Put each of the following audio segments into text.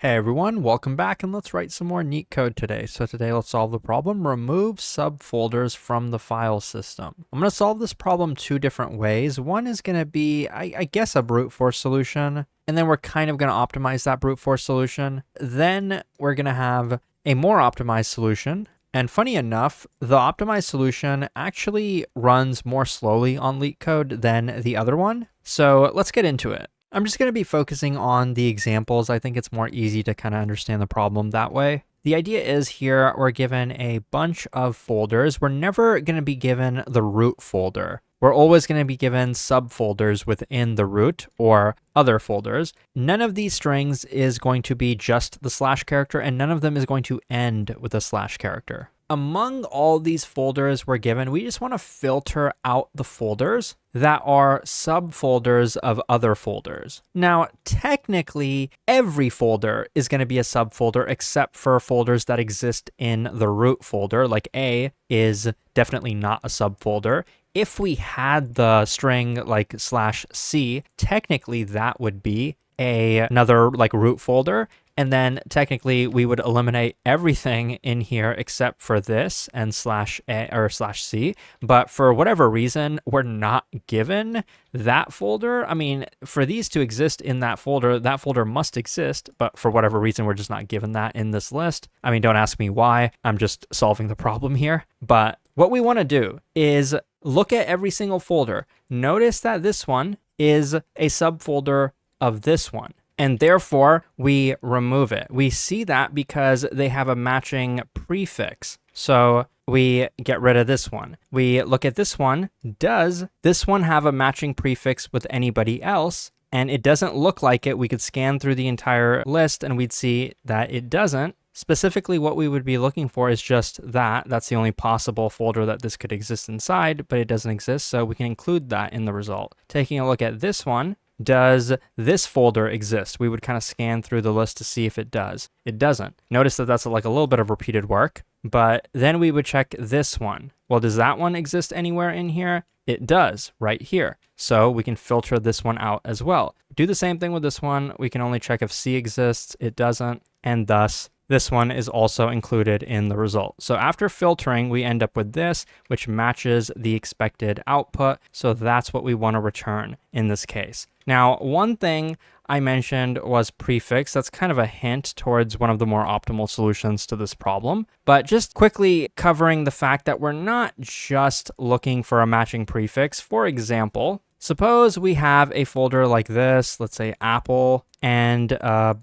Hey everyone, welcome back and let's write some more neat code today. So today let's solve the problem, remove subfolders from the file system. I'm going to solve this problem two different ways. One is going to be, I guess, a brute force solution, and then we're kind of going to optimize that brute force solution. Then we're going to have a more optimized solution. And funny enough, the optimized solution actually runs more slowly on Leetcode than the other one. So let's get into it. I'm just going to be focusing on the examples. I think it's more easy to kind of understand the problem that way. The idea is here we're given a bunch of folders. We're never going to be given the root folder. We're always going to be given subfolders within the root or other folders. None of these strings is going to be just the slash character, and none of them is going to end with a slash character. Among all these folders we're given, we just want to filter out the folders that are subfolders of other folders. Now, technically, every folder is going to be a subfolder except for folders that exist in the root folder, like A is definitely not a subfolder. If we had the string like /c, technically that would be another like root folder. And then technically we would eliminate everything in here except for this and /a or /c. But for whatever reason, we're not given that folder. I mean, for these to exist in that folder must exist. But for whatever reason, we're just not given that in this list. I mean, don't ask me why. I'm just solving the problem here. But what we want to do is look at every single folder. Notice that this one is a subfolder of this one. And therefore, we remove it. We see that because they have a matching prefix. So we get rid of this one. We look at this one. Does this one have a matching prefix with anybody else? And it doesn't look like it. We could scan through the entire list and we'd see that it doesn't. Specifically, what we would be looking for is just that. That's the only possible folder that this could exist inside, but it doesn't exist. So we can include that in the result. Taking a look at this one. Does this folder exist? We would kind of scan through the list to see if it does. It doesn't. Notice that that's like a little bit of repeated work, but then we would check this one. Well, does that one exist anywhere in here? It does, right here. So we can filter this one out as well. Do the same thing with this one. We can only check if C exists. It doesn't, and thus this one is also included in the result. So after filtering, we end up with this, which matches the expected output. So that's what we want to return in this case. Now, one thing I mentioned was prefix. That's kind of a hint towards one of the more optimal solutions to this problem. But just quickly covering the fact that we're not just looking for a matching prefix. For example, suppose we have a folder like this, let's say apple and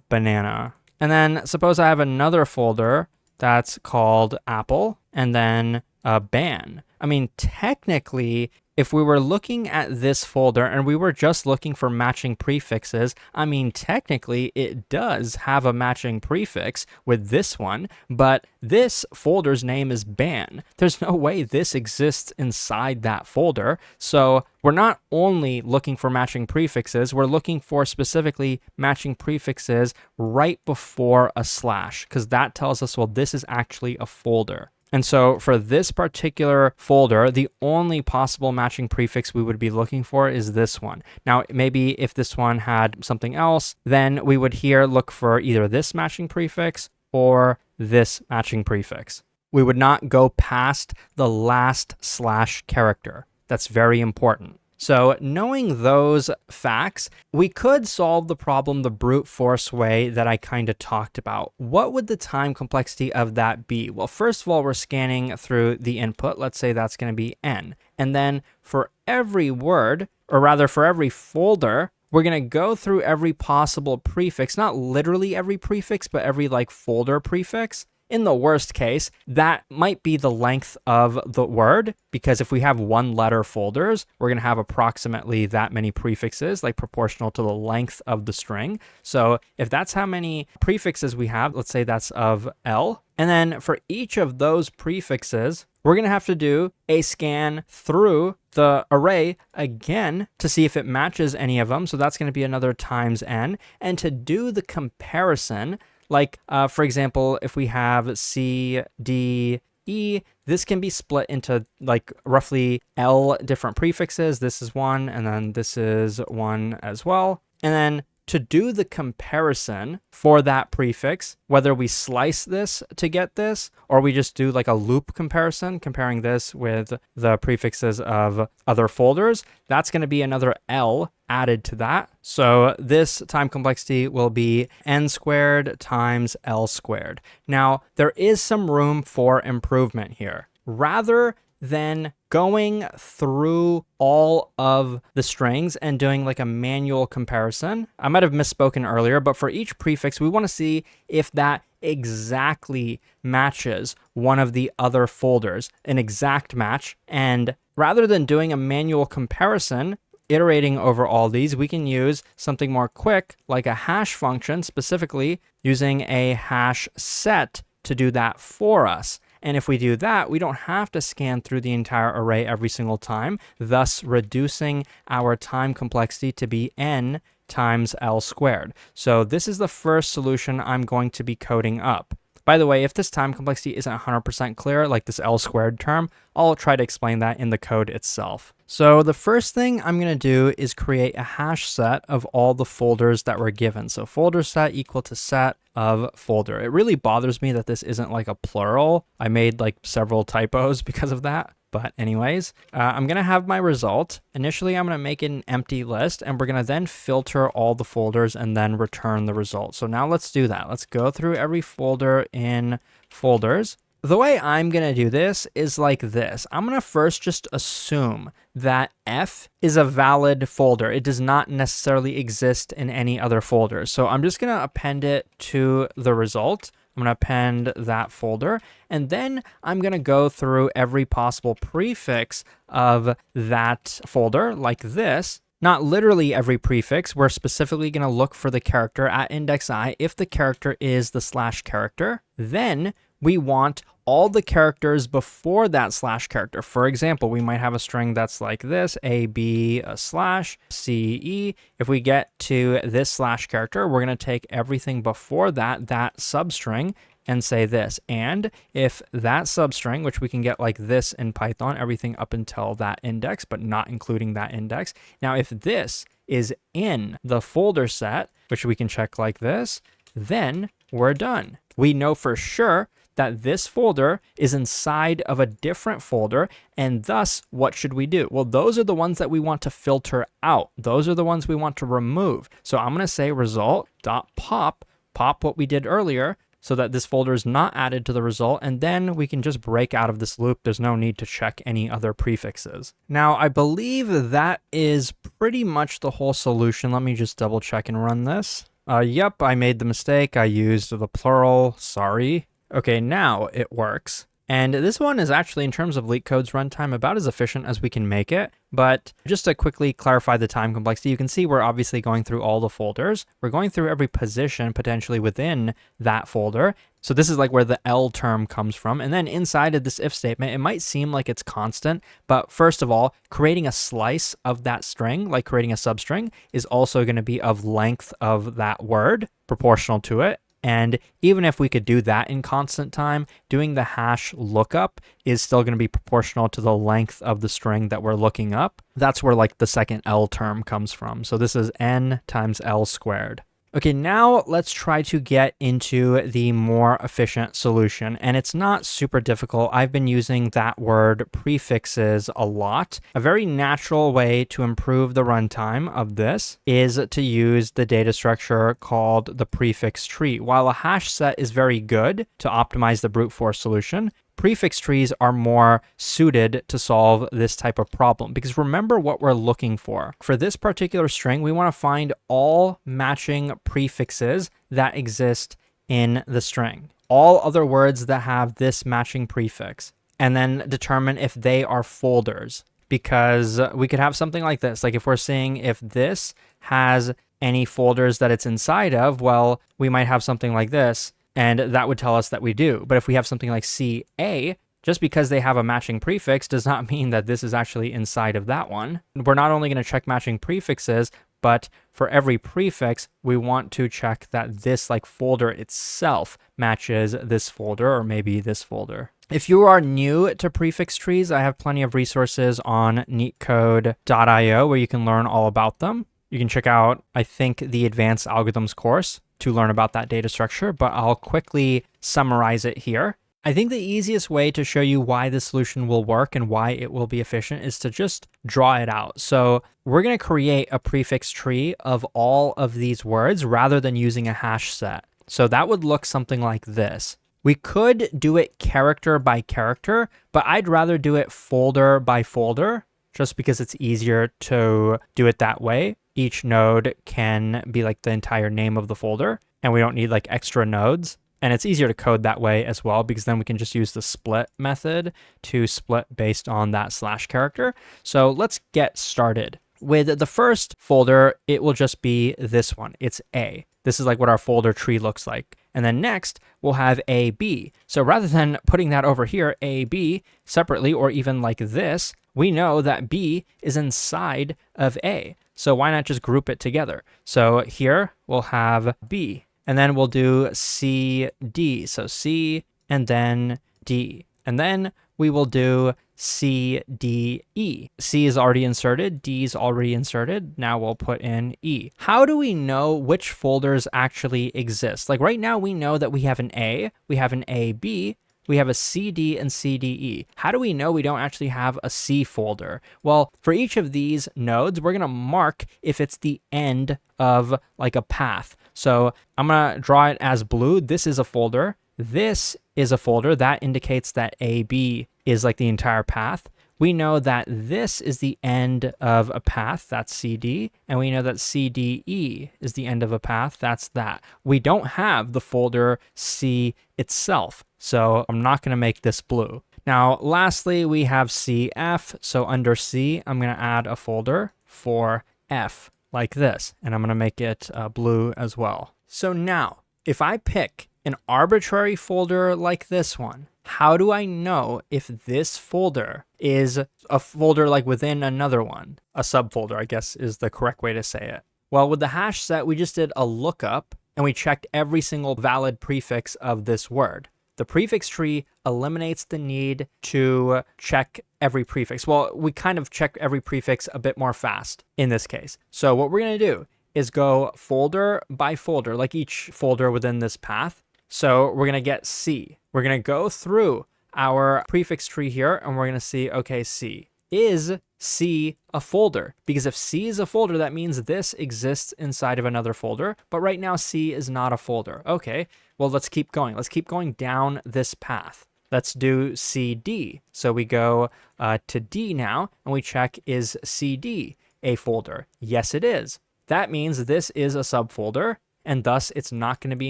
banana. And then suppose I have another folder that's called apple and then ban. I mean, technically, if we were looking at this folder and we were just looking for matching prefixes, I mean, technically it does have a matching prefix with this one, but this folder's name is ban. There's no way this exists inside that folder. So we're not only looking for matching prefixes, we're looking for specifically matching prefixes right before a slash, because that tells us, well, this is actually a folder. And so for this particular folder, the only possible matching prefix we would be looking for is this one. Now, maybe if this one had something else, then we would here look for either this matching prefix or this matching prefix. We would not go past the last slash character. That's very important. So knowing those facts, we could solve the problem the brute force way that I kind of talked about. What would the time complexity of that be? Well, first of all, we're scanning through the input. Let's say that's going to be n. And then for every word, or rather for every folder, we're going to go through every possible prefix, not literally every prefix, but every like folder prefix. In the worst case, that might be the length of the word, because if we have one letter folders, we're going to have approximately that many prefixes, like proportional to the length of the string. So if that's how many prefixes we have, let's say that's of L. And then for each of those prefixes, we're going to have to do a scan through the array again to see if it matches any of them. So that's going to be another times n. And to do the comparison, like, for example, if we have C, D, E, this can be split into like roughly L different prefixes. This is one, and then this is one as well. And then to do the comparison for that prefix, whether we slice this to get this, or we just do like a loop comparison, comparing this with the prefixes of other folders, that's going to be another L added to that. So this time complexity will be n squared times L squared. Now, there is some room for improvement here. Rather than going through all of the strings and doing like a manual comparison, I might have misspoken earlier, but for each prefix, we want to see if that exactly matches one of the other folders, an exact match. And rather than doing a manual comparison, iterating over all these, we can use something more quick, like a hash function, specifically using a hash set to do that for us. And if we do that, we don't have to scan through the entire array every single time, thus reducing our time complexity to be n times L squared. So this is the first solution I'm going to be coding up. By the way, if this time complexity isn't 100% clear, like this L squared term, I'll try to explain that in the code itself. So the first thing I'm going to do is create a hash set of all the folders that were given. So folder set equal to set of folder. It really bothers me that this isn't like a plural. I made like several typos because of that. But anyways, I'm going to have my result. Initially, I'm going to make an empty list, and we're going to then filter all the folders and then return the result. So now let's do that. Let's go through every folder in folders. The way I'm going to do this is like this. I'm going to first just assume that F is a valid folder. It does not necessarily exist in any other folder. So I'm just going to append it to the result. I'm going to append that folder, and then I'm going to go through every possible prefix of that folder like this. Not literally every prefix. We're specifically going to look for the character at index I if the character is the slash character. Then we want all the characters before that slash character. For example, we might have a string that's like this, A, B, a slash, C, E. If we get to this slash character, we're going to take everything before that substring, and say this. And if that substring, which we can get like this in Python, everything up until that index, but not including that index. Now, if this is in the folder set, which we can check like this, then we're done. We know for sure that this folder is inside of a different folder, and thus, what should we do? Well, those are the ones that we want to filter out. Those are the ones we want to remove. So I'm going to say result.pop, pop what we did earlier, so that this folder is not added to the result, and then we can just break out of this loop. There's no need to check any other prefixes. Now, I believe that is pretty much the whole solution. Let me just double check and run this. Yep, I made the mistake. I used the plural, sorry. Okay, now it works. And this one is actually, in terms of Leetcode's runtime, about as efficient as we can make it. But just to quickly clarify the time complexity, you can see we're obviously going through all the folders. We're going through every position potentially within that folder. So this is like where the L term comes from. And then inside of this if statement, it might seem like it's constant. But first of all, creating a slice of that string, like creating a substring, is also going to be of length of that word, proportional to it. And even if we could do that in constant time, doing the hash lookup is still going to be proportional to the length of the string that we're looking up. That's where like the second L term comes from. So this is n times L squared. Okay, now let's try to get into the more efficient solution. And it's not super difficult. I've been using that word prefixes a lot. A very natural way to improve the runtime of this is to use the data structure called the prefix tree. While a hash set is very good to optimize the brute force solution, prefix trees are more suited to solve this type of problem, because remember what we're looking for. For this particular string, we want to find all matching prefixes that exist in the string, all other words that have this matching prefix, and then determine if they are folders. Because we could have something like this, like if we're seeing if this has any folders that it's inside of, well, we might have something like this, and that would tell us that we do. But if we have something like CA, just because they have a matching prefix does not mean that this is actually inside of that one. We're not only going to check matching prefixes, but for every prefix, we want to check that this like folder itself matches this folder or maybe this folder. If you are new to prefix trees, I have plenty of resources on Leetcode.io where you can learn all about them. You can check out, I think, the advanced algorithms course to learn about that data structure, but I'll quickly summarize it here. I think the easiest way to show you why this solution will work and why it will be efficient is to just draw it out. So we're going to create a prefix tree of all of these words rather than using a hash set. So that would look something like this. We could do it character by character, but I'd rather do it folder by folder just because it's easier to do it that way. Each node can be like the entire name of the folder, and we don't need like extra nodes. And it's easier to code that way as well, because then we can just use the split method to split based on that slash character. So let's get started. With the first folder, it will just be this one. It's A. This is like what our folder tree looks like. And then next, we'll have AB. So rather than putting that over here, AB, separately, or even like this, we know that B is inside of A. So why not just group it together? So here we'll have B. And then we'll do C, D. So C and then D. And then we will do C, D, E. C is already inserted. D is already inserted. Now we'll put in E. How do we know which folders actually exist? Like right now we know that we have an A, we have an AB, we have a CD and CDE. How do we know we don't actually have a C folder? Well, for each of these nodes, we're going to mark if it's the end of like a path. So I'm going to draw it as blue. This is a folder. This is a folder. That indicates that AB is like the entire path. We know that this is the end of a path, that's CD, and we know that CDE is the end of a path, that's that. We don't have the folder C itself, so I'm not going to make this blue. Now, lastly, we have CF, so under C, I'm going to add a folder for F, like this, and I'm going to make it blue as well. So now, if I pick an arbitrary folder like this one, how do I know if this folder is a folder like within another one? A subfolder, I guess, is the correct way to say it. Well, with the hash set, we just did a lookup and we checked every single valid prefix of this word. The prefix tree eliminates the need to check every prefix. Well, we kind of check every prefix a bit more fast in this case. So what we're going to do is go folder by folder, like each folder within this path. So we're going to get C. We're going to go through our prefix tree here and we're going to see, okay, C. Is C a folder? Because if C is a folder, that means this exists inside of another folder. But right now, C is not a folder. Okay, well, let's keep going. Let's keep going down this path. Let's do CD. So we go to D now and we check, is CD a folder? Yes, it is. That means this is a subfolder, and thus it's not going to be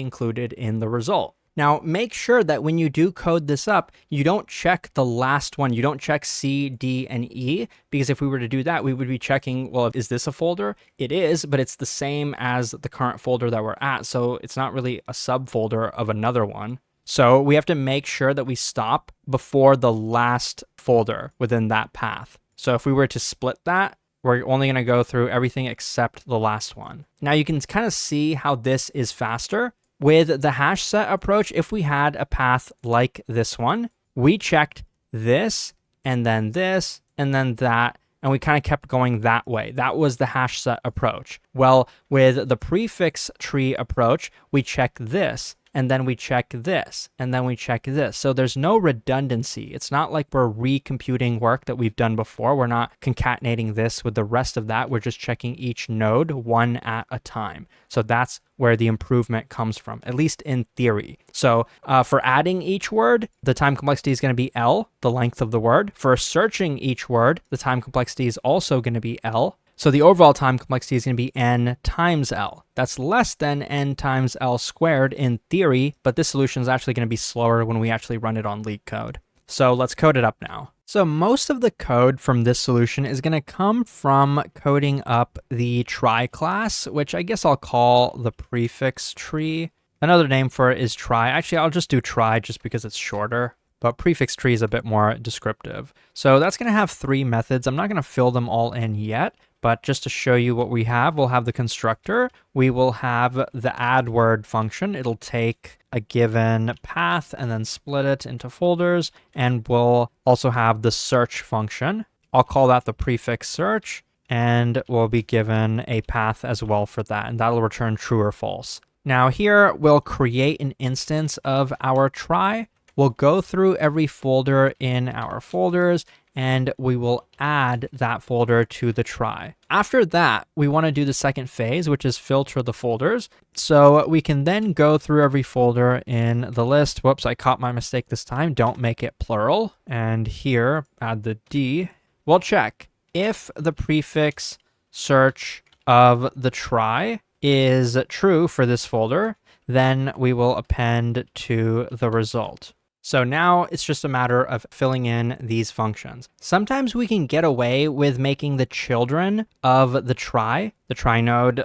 included in the result. Now, make sure that when you do code this up, you don't check the last one. You don't check C, D, and E, because if we were to do that, we would be checking, well, is this a folder? It is, but it's the same as the current folder that we're at, so it's not really a subfolder of another one. So we have to make sure that we stop before the last folder within that path. So if we were to split that, we're only going to go through everything except the last one. Now you can kind of see how this is faster. With the hash set approach, if we had a path like this one, we checked this, and then this, and then that, and we kind of kept going that way. That was the hash set approach. Well, with the prefix tree approach, we check this, and then we check this, and then we check this. So there's no redundancy. It's not like we're recomputing work that we've done before. We're not concatenating this with the rest of that. We're just checking each node one at a time. So that's where the improvement comes from, at least in theory. So for adding each word, the time complexity is going to be L, the length of the word. For searching each word, the time complexity is also going to be L. So the overall time complexity is going to be n times L. That's less than n times L squared in theory, but this solution is actually going to be slower when we actually run it on Leetcode. So let's code it up now. So most of the code from this solution is going to come from coding up the try class, which I guess I'll call the prefix tree. Another name for it is try. Actually, I'll just do try just because it's shorter. But prefix tree is a bit more descriptive. So that's going to have 3 methods. I'm not going to fill them all in yet, but just to show you what we have, we'll have the constructor. We will have the add word function. It'll take a given path and then split it into folders. And we'll also have the search function. I'll call that the prefix search. and we'll be given a path as well for that, and that'll return true or false. Now here, we'll create an instance of our try. We'll go through every folder in our folders, and we will add that folder to the try. After that, we want to do the second phase, which is filter the folders. So we can then go through every folder in the list. Whoops, I caught my mistake this time. Don't make it plural. And here, add the D. We'll check if the prefix search of the try is true for this folder, then we will append to the result. So now it's just a matter of filling in these functions. Sometimes we can get away with making the children of the try node,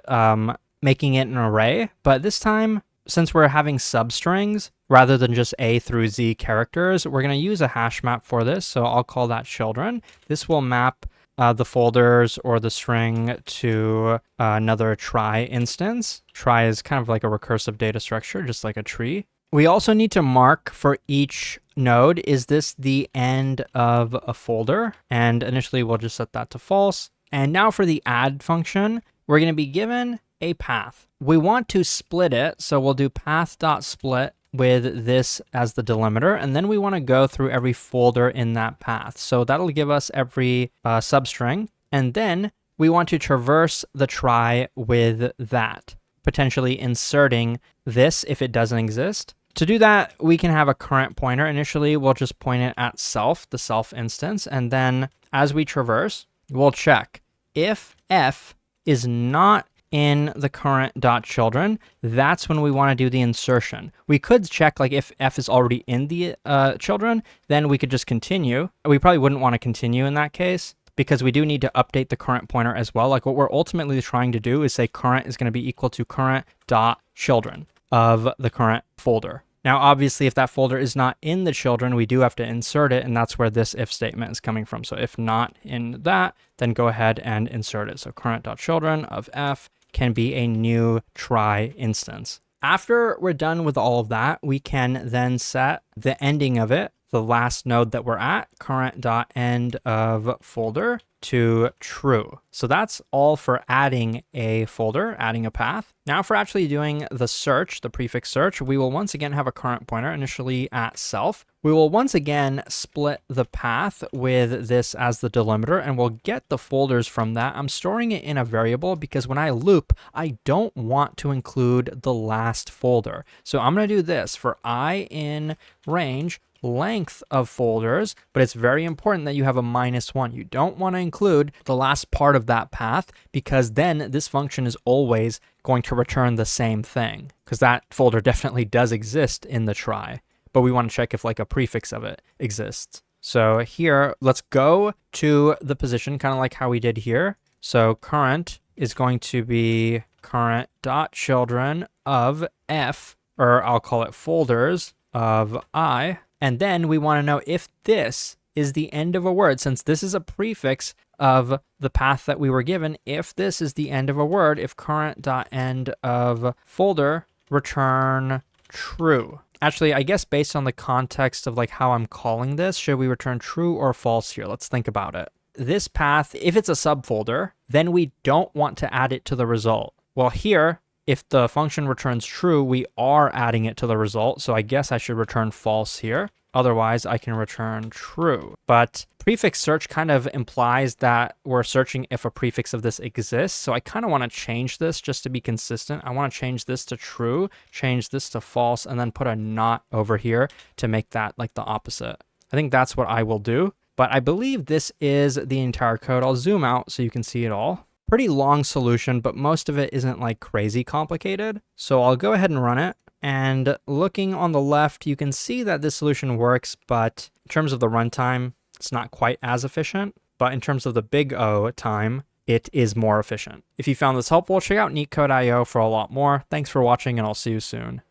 making it an array. But this time, since we're having substrings rather than just A through Z characters, we're going to use a hash map for this. So I'll call that children. This will map the folders or the string to another try instance. Try is kind of like a recursive data structure, just like a tree. We also need to mark for each node, is this the end of a folder? And initially we'll just set that to false. And now for the add function, we're going to be given a path. We want to split it, so we'll do path.split with this as the delimiter, and then we want to go through every folder in that path. So that'll give us every substring, and then we want to traverse the try with that, potentially inserting this if it doesn't exist. To do that, we can have a current pointer. Initially, we'll just point it at self, the self instance, and then as we traverse, we'll check if f is not in the current.children, that's when we want to do the insertion. We could check like if f is already in the children, then we could just continue. We probably wouldn't want to continue in that case because we do need to update the current pointer as well. Like what we're ultimately trying to do is say current is going to be equal to current.children of the current folder. Now, obviously, if that folder is not in the children, we do have to insert it, and that's where this if statement is coming from. So if not in that, then go ahead and insert it. So current.children of f can be a new try instance. After we're done with all of that, we can then set the ending of it, the last node that we're at, current.end of folder, to true. So that's all for adding a folder, adding a path. Now for actually doing the search, the prefix search, we will once again have a current pointer initially at self. We will once again split the path with this as the delimiter, and we'll get the folders from that. I'm storing it in a variable because when I loop, I don't want to include the last folder. So I'm going to do this for I in range length of folders, but it's very important that you have a -1. You don't want to include the last part of that path because then this function is always going to return the same thing because that folder definitely does exist in the try, but we want to check if like a prefix of it exists. So here, let's go to the position, kind of like how we did here. So current is going to be current.children of f, or I'll call it folders of I. And then we want to know if this is the end of a word, since this is a prefix of the path that we were given. If this is the end of a word, if current.end of folder return true. Actually, I guess based on the context of like how I'm calling this, should we return true or false here? Let's think about it. This path, if it's a subfolder, then we don't want to add it to the result. Well, here, if the function returns true, we are adding it to the result. So I guess I should return false here. Otherwise, I can return true. But prefix search kind of implies that we're searching if a prefix of this exists. So I kind of want to change this just to be consistent. I want to change this to true, change this to false, and then put a not over here to make that like the opposite. I think that's what I will do. But I believe this is the entire code. I'll zoom out so you can see it all. Pretty long solution, but most of it isn't like crazy complicated. So I'll go ahead and run it. And looking on the left, you can see that this solution works, but in terms of the runtime, it's not quite as efficient. But in terms of the big O time, it is more efficient. If you found this helpful, check out Leetcode.io for a lot more. Thanks for watching, and I'll see you soon.